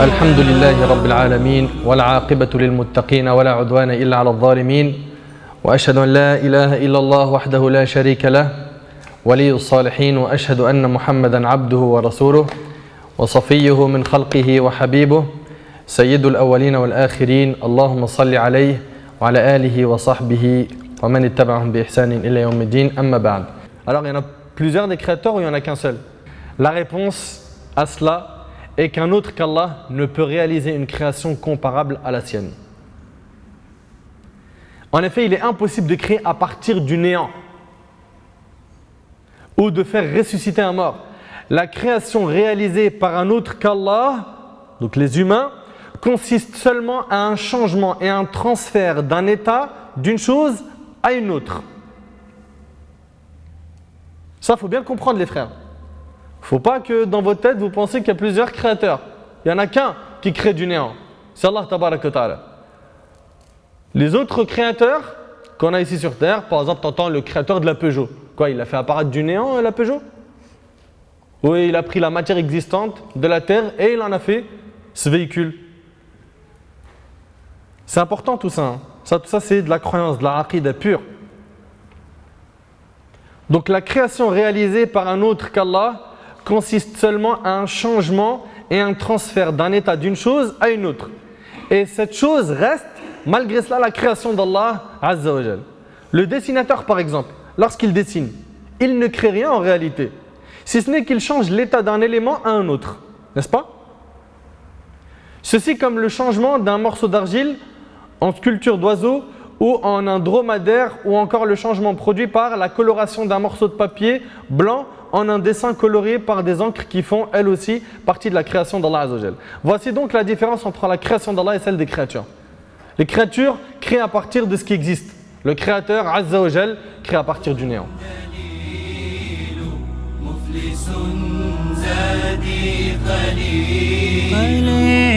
الحمد لله رب العالمين والعاقبة للمتقين ولا عدوان إلا على الظالمين وأشهد أن لا إله إلا الله وحده لا شريك له ولي الصالحين وأشهد أن محمدا عبده ورسوله وصفيه من خلقه وحبيبه سيد الأولين والآخرين اللهم صل عليه وعلى آله وصحبه ومن اتبعهم بإحسان إلى يوم الدين أما بعد. Alors il y en a plusieurs des créateurs ou il n'y en a qu'un seul? La réponse à cela est qu'un autre qu'Allah ne peut réaliser une création comparable à la sienne. En effet, il est impossible de créer à partir du néant ou de faire ressusciter un mort. La création réalisée par un autre qu'Allah, donc les humains, consiste seulement à un changement et un transfert d'un état, d'une chose à une autre. Ça, il faut bien le comprendre les frères. Il ne faut pas que dans votre tête, vous pensiez qu'il y a plusieurs créateurs. Il n'y en a qu'un qui crée du néant. C'est Allah Tabaraka wa Ta'ala. Les autres créateurs qu'on a ici sur Terre, par exemple, tu entends le créateur de la Peugeot. Quoi, il a fait apparaître du néant la Peugeot? Oui, il a pris la matière existante de la Terre et il en a fait ce véhicule. C'est important tout ça. Hein. Tout ça c'est de la croyance, de la aqida pure. Donc la création réalisée par un autre qu'Allah consiste seulement à un changement et un transfert d'un état d'une chose à une autre. Et cette chose reste, malgré cela, la création d'Allah Azza wa Jal. Le dessinateur, par exemple, lorsqu'il dessine, il ne crée rien en réalité, si ce n'est qu'il change l'état d'un élément à un autre, n'est-ce pas? Ceci comme le changement d'un morceau d'argile en sculpture d'oiseau ou en un dromadaire, ou encore le changement produit par la coloration d'un morceau de papier blanc en un dessin coloré par des encres qui font elles aussi partie de la création d'Allah Azza wa Jal. Voici donc la différence entre la création d'Allah et celle des créatures. Les créatures créent à partir de ce qui existe. Le créateur Azza wa Jal crée à partir du néant. قليل